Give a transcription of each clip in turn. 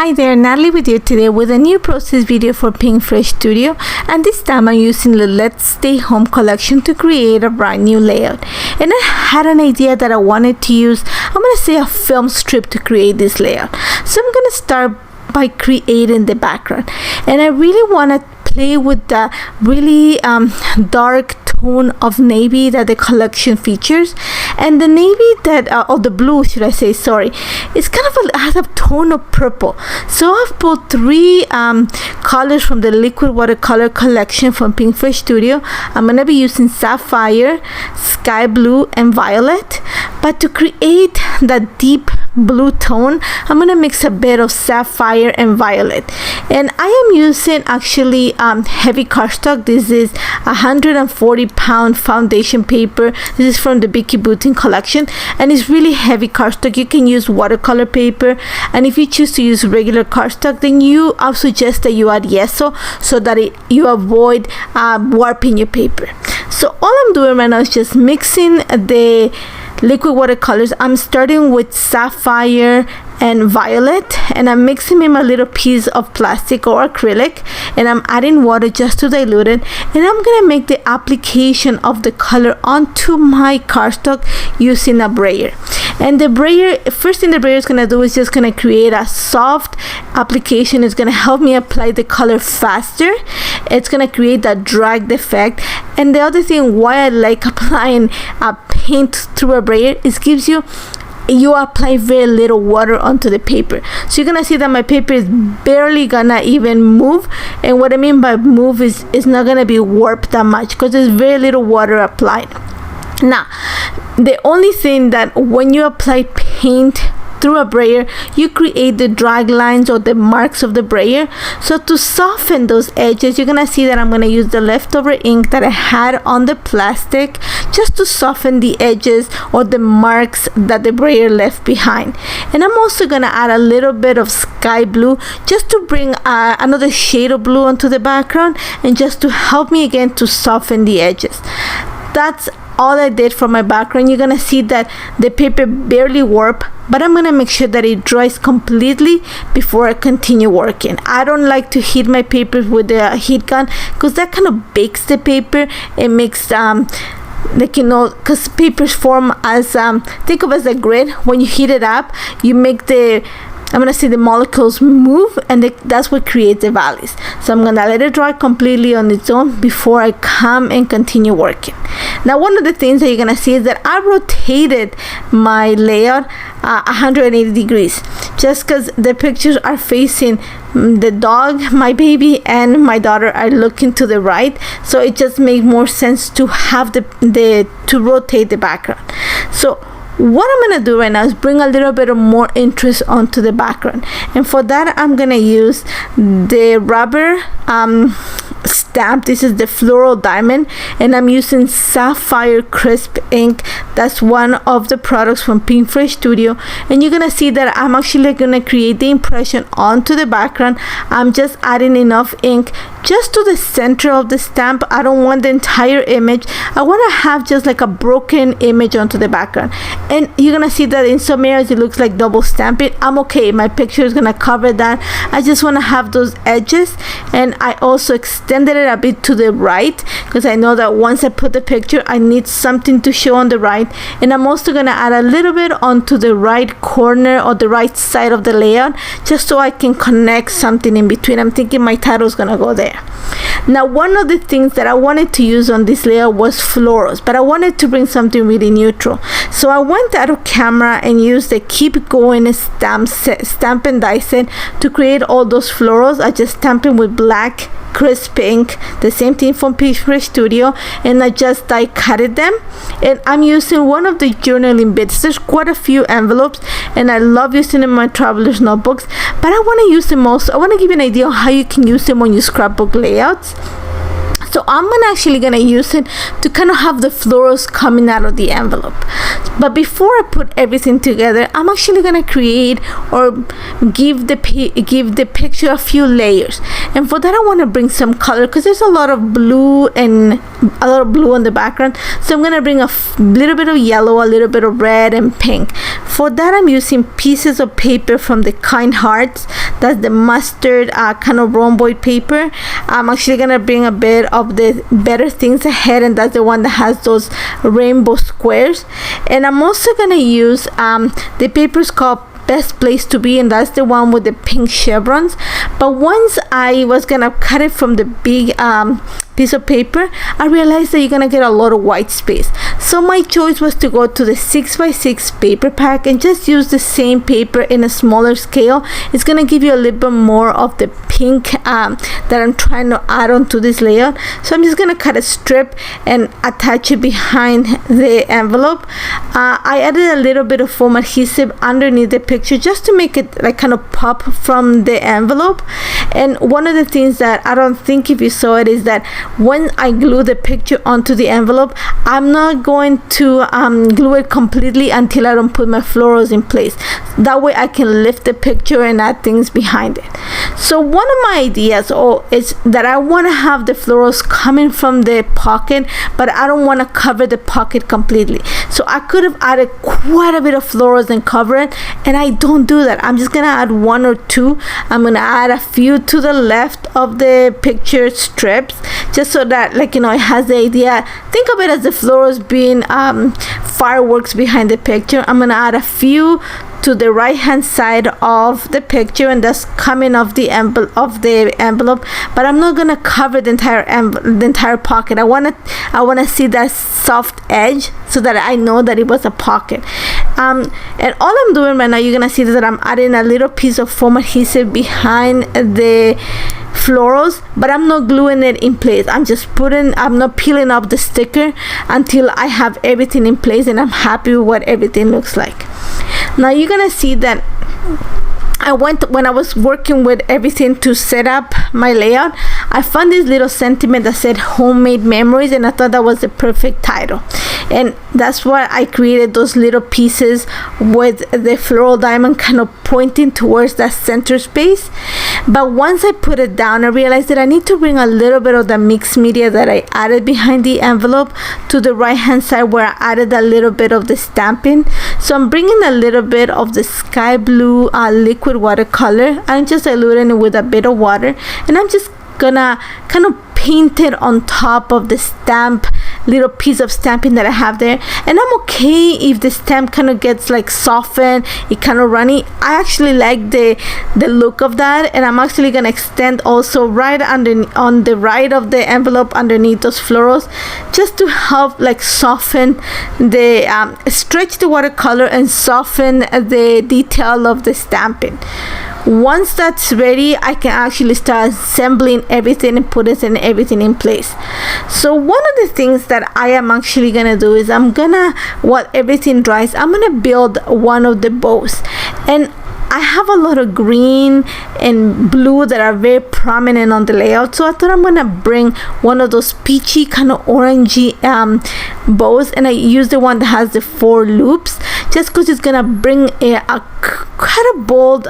Hi there, Natalie with you today with a new process video for Pinkfresh Studio, and this time I'm using the Let's Stay Home collection to create a brand new layout. And I had an idea that I wanted to use, I'm going to say a film strip to create this layout. So I'm going to start by creating the background, and I really want to play with the really dark tone of navy that the collection features, and the navy that or the blue, should I say, sorry, it's kind of has a tone of purple. So I've pulled three colors from the liquid watercolor collection from Pinkfresh Studio. I'm gonna be using sapphire, sky blue, and violet, but to create that deep blue tone, I'm gonna mix a bit of sapphire and violet, and I am using actually heavy cardstock. This is 140-pound foundation paper. This is from the Vicky Boutin collection, and it's really heavy cardstock. You can use watercolor paper, and if you choose to use regular cardstock, then I'll suggest that you add yeso so that you avoid warping your paper. So all I'm doing right now is just mixing the liquid watercolors. I'm starting with sapphire and violet, and I'm mixing in my little piece of plastic or acrylic, and I'm adding water just to dilute it, and I'm gonna make the application of the color onto my cardstock using a brayer. And the brayer, first thing the brayer is gonna do is just gonna create a soft application. It's gonna help me apply the color faster. It's gonna create that dragged effect. And the other thing why I like applying a paint through a brayer is you apply very little water onto the paper. So you're gonna see that my paper is barely gonna even move, and what I mean by move is it's not gonna be warped that much because there's very little water applied. Now, the only thing that when you apply paint through a brayer, you create the drag lines or the marks of the brayer. So to soften those edges, you're gonna see that I'm gonna use the leftover ink that I had on the plastic just to soften the edges or the marks that the brayer left behind. And I'm also gonna add a little bit of sky blue just to bring another shade of blue onto the background, and just to help me again to soften the edges. That's all I did for my background. You're gonna see that the paper barely warped, but I'm gonna make sure that it dries completely before I continue working. I don't like to heat my papers with the heat gun because that kind of bakes the paper. It makes because papers form as think of as a grid. When you heat it up, you make the molecules move, and that's what creates the valleys. So I'm gonna let it dry completely on its own before I come and continue working. Now, one of the things that you're gonna see is that I rotated my layout 180 degrees just because the pictures are facing the dog, my baby, and my daughter are looking to the right, so it just makes more sense to have to rotate the background. So what I'm gonna do right now is bring a little bit of more interest onto the background, and for that I'm gonna use the rubber stamp. This is the Floral Diamond, and I'm using Sapphire Crisp ink. That's one of the products from Pinkfresh Studio, and you're gonna see that I'm actually gonna create the impression onto the background. I'm just adding enough ink just to the center of the stamp. I don't want the entire image. I want to have just like a broken image onto the background, and you're gonna see that in some areas it looks like double stamping. I'm okay, my picture is gonna cover that. I just want to have those edges, and I also extended it a bit to the right because I know that once I put the picture I need something to show on the right. And I'm also gonna add a little bit onto the right corner or the right side of the layout just so I can connect something in between. I'm thinking my title is gonna go there. Now, one of the things that I wanted to use on this layout was florals, but I wanted to bring something really neutral. So I went out of camera and used the Keep Going stamp and die set to create all those florals. I just stamped them with black crisp ink, the same thing from Pinkfresh Studio, and I just die cutted them. And I'm using one of the journaling bits. There's quite a few envelopes, and I love using them in my traveler's notebooks, but I want to use them also. I want to give you an idea of how you can use them on your scrapbook layouts. So I'm actually gonna use it to kind of have the florals coming out of the envelope. But before I put everything together, I'm actually gonna create or give the picture a few layers. And for that, I want to bring some color because there's a lot of blue on the background. So I'm gonna bring a little bit of yellow, a little bit of red, and pink. For that, I'm using pieces of paper from the Kind Hearts. That's the mustard kind of rhomboid paper. I'm actually gonna bring a bit of the Better Things Ahead, and that's the one that has those rainbow squares. And I'm also gonna use the papers called Best Place to Be, and that's the one with the pink chevrons. But once I was gonna cut it from the big piece of paper, I realized that you're gonna get a lot of white space. So my choice was to go to the 6x6 paper pack and just use the same paper in a smaller scale. It's gonna give you a little bit more of the pink that I'm trying to add on to this layout. So I'm just gonna cut a strip and attach it behind the envelope. I added a little bit of foam adhesive underneath the picture just to make it like kind of pop from the envelope. And one of the things that I don't think if you saw it is that when I glue the picture onto the envelope, I'm not going to glue it completely until I don't put my florals in place. That way I can lift the picture and add things behind it. So one of my ideas is that I want to have the florals coming from the pocket, but I don't want to cover the pocket completely. So I could have added quite a bit of florals and cover it, and I don't do that. I'm just gonna add one or two. I'm gonna add a few to the left of the picture strips, just so that, like, you know, it has the idea. Think of it as the florals being fireworks behind the picture. I'm gonna add a few to the right hand side of the picture, and that's coming off the envelope, but I'm not gonna cover the entire pocket. I wanna see that soft edge so that I know that it was a pocket. And all I'm doing right now, you're gonna see that I'm adding a little piece of foam adhesive behind the florals, but I'm not gluing it in place. I'm not peeling off the sticker until I have everything in place and I'm happy with what everything looks like. Now you're gonna see that when I was working with everything to set up my layout, I found this little sentiment that said Homemade Memories, and I thought that was the perfect title. And that's why I created those little pieces with the Floral Diamond kind of pointing towards that center space. But once I put it down, I realized that I need to bring a little bit of the mixed media that I added behind the envelope to the right hand side, where I added a little bit of the stamping. So I'm bringing a little bit of the sky blue liquid watercolor. I'm just diluting it with a bit of water, and I'm just gonna kind of paint it on top of the little piece of stamping that I have there. And I'm okay if the stamp kind of gets like softened, it kind of runny. I actually like the look of that, and I'm actually gonna extend also right on the right of the envelope underneath those florals, just to help like soften the stretch the watercolor and soften the detail of the stamping. Once that's ready, I can actually start assembling everything and putting everything in place. So one of the things that I am actually gonna do is while everything dries, I'm gonna build one of the bows. And I have a lot of green and blue that are very prominent on the layout, so I thought I'm gonna bring one of those peachy kind of orangey bows, and I use the one that has the 4 loops, just because it's gonna bring a kind of bold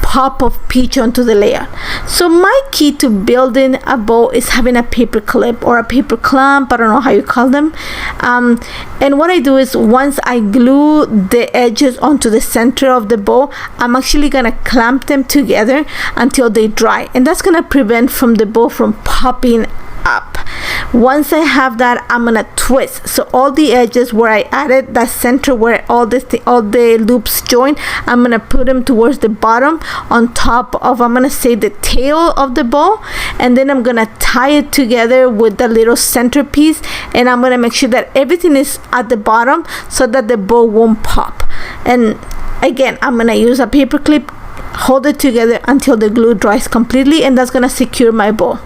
pop of peach onto the layout. So my key to building a bow is having a paper clip or a paper clamp, I don't know how you call them. And what I do is, once I glue the edges onto the center of the bow, I'm actually gonna clamp them together until they dry, and that's gonna prevent from the bow from popping up. Once I have that, I'm gonna twist, so all the edges where I added that center where all the loops join, I'm gonna put them towards the bottom on top of, I'm gonna say, the tail of the bow, and then I'm gonna tie it together with the little centerpiece, and I'm gonna make sure that everything is at the bottom so that the bow won't pop. And again, I'm gonna use a paper clip, hold it together until the glue dries completely, and that's gonna secure my bow.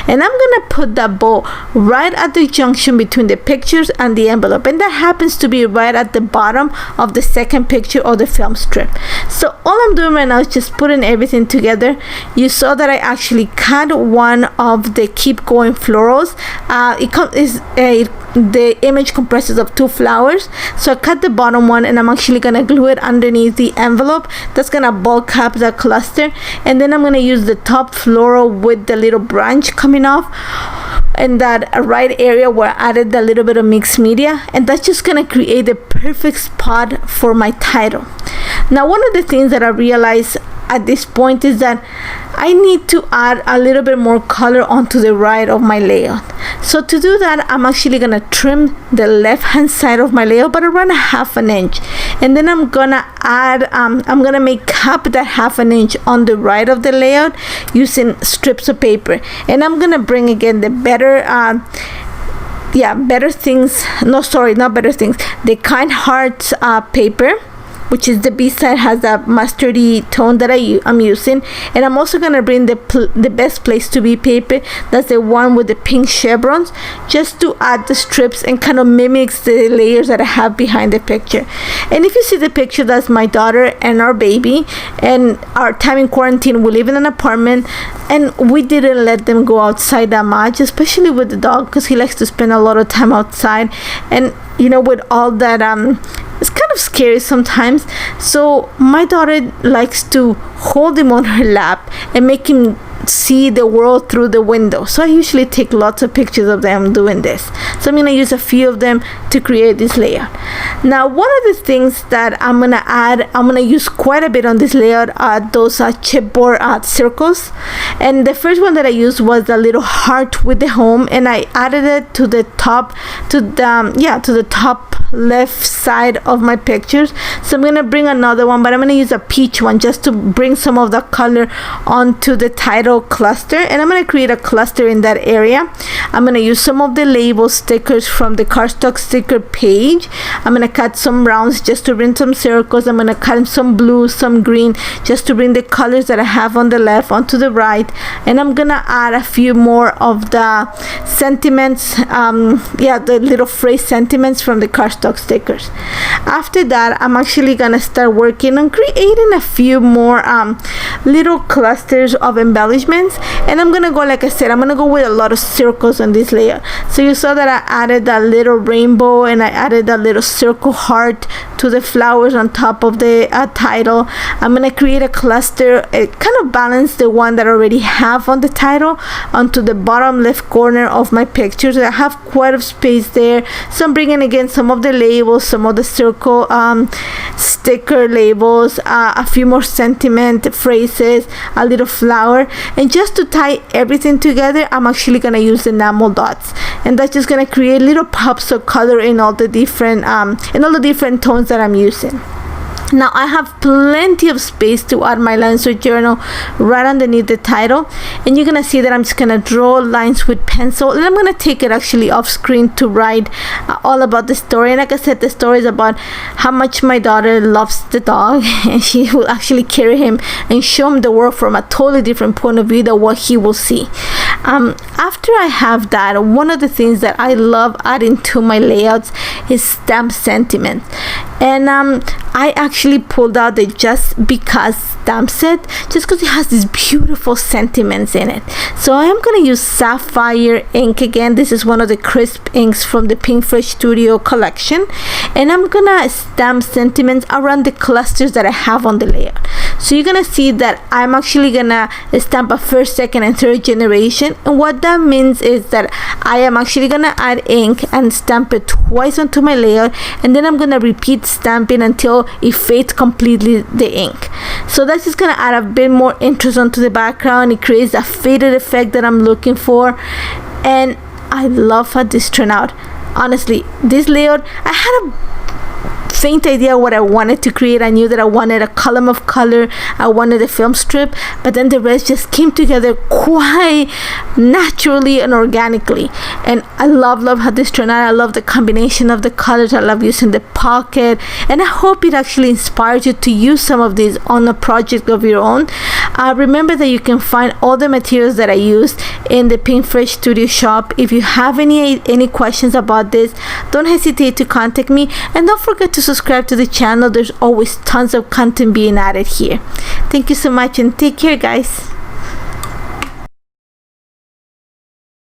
and I'm gonna put that bow right at the junction between the pictures and the envelope, and that happens to be right at the bottom of the second picture of the film strip. So all I'm doing right now is just putting everything together. You saw that I actually cut one of the keep going florals. The image comprises of 2 flowers, so I cut the bottom one and I'm actually gonna glue it underneath the envelope. That's gonna bulk up the cluster, and then I'm gonna use the top floral with the little branch coming off in that right area where I added a little bit of mixed media, and that's just gonna create the perfect spot for my title. Now, one of the things that I realized at this point is that I need to add a little bit more color onto the right of my layout. So to do that, I'm actually gonna trim the left hand side of my layout by around 1/2 inch, and then I'm gonna add I'm gonna make up that 1/2 inch on the right of the layout using strips of paper, and I'm gonna bring again the the Kind Hearts paper, which is the B side, has that mustardy tone that I'm using, and I'm also gonna bring the Best Place to Be paper. That's the one with the pink chevrons, just to add the strips and kind of mimics the layers that I have behind the picture. And if you see the picture, that's my daughter and our baby, and our time in quarantine. We live in an apartment, and we didn't let them go outside that much, especially with the dog, because he likes to spend a lot of time outside, and with all that it's kind of scary sometimes. So my daughter likes to hold him on her lap and make him see the world through the window. So I usually take lots of pictures of them doing this. So I'm gonna use a few of them to create this layout. Now, one of the things that I'm gonna use quite a bit on this layout are those chipboard circles. And the first one that I used was the little heart with the home, and I added it to the top, to the top left side of my pictures. So I'm gonna bring another one, but I'm gonna use a peach one just to bring some of the color onto the title cluster, and I'm gonna create a cluster in that area. I'm gonna use some of the label stickers from the cardstock sticker page. I'm gonna cut some rounds just to bring some circles. I'm gonna cut some blue, some green, just to bring the colors that I have on the left onto the right, and I'm gonna add a few more of the sentiments, the little phrase sentiments from the cardstock stickers. After that, I'm actually gonna start working on creating a few more little clusters of embellishments, and I'm gonna go, like I said, I'm gonna go with a lot of circles on this layer. So you saw that I added that little rainbow, and I added that little circle heart to the flowers on top of the title. I'm gonna create a cluster, kind of balance the one that I already have on the title onto the bottom left corner of my pictures. I have quite a space there, so I'm bringing again some of the labels, some of the circle sticker labels, a few more sentiment phrases, a little flower, and just to tie everything together, I'm actually gonna use enamel dots, and that's just gonna create little pops of color in all the different tones that I'm using. Now I have plenty of space to add my lines or journal right underneath the title, and you're gonna see that I'm just gonna draw lines with pencil, and I'm gonna take it actually off screen to write all about the story. And like I said, the story is about how much my daughter loves the dog, and she will actually carry him and show him the world from a totally different point of view than what he will see. After I have that, one of the things that I love adding to my layouts is stamp sentiments, and I actually pulled out the Just Because stamp set just because it has these beautiful sentiments in it. So I am going to use sapphire ink again. This is one of the crisp inks from the Pink Fresh Studio collection, and I'm gonna stamp sentiments around the clusters that I have on the layout. So you're gonna see that I'm actually gonna stamp a first, second, and third generation, and what that means is that I am actually gonna add ink and stamp it twice onto my layout, and then I'm gonna repeat stamping until it fades completely the ink. So that's just gonna add a bit more interest onto the background. It creates a faded effect that I'm looking for, and I love how this turned out. Honestly, this layout, I had a faint idea what I wanted to create. I knew that I wanted a column of color, I wanted a film strip, but then the rest just came together quite naturally and organically, and I love how this turned out. I love the combination of the colors. I love using the pocket, and I hope it actually inspires you to use some of these on a project of your own. Remember that you can find all the materials that I used in the Pink Fresh Studio shop. If you have any questions about this, don't hesitate to contact me, and don't forget to subscribe to the channel. There's always tons of content being added here. Thank you so much, and take care, guys.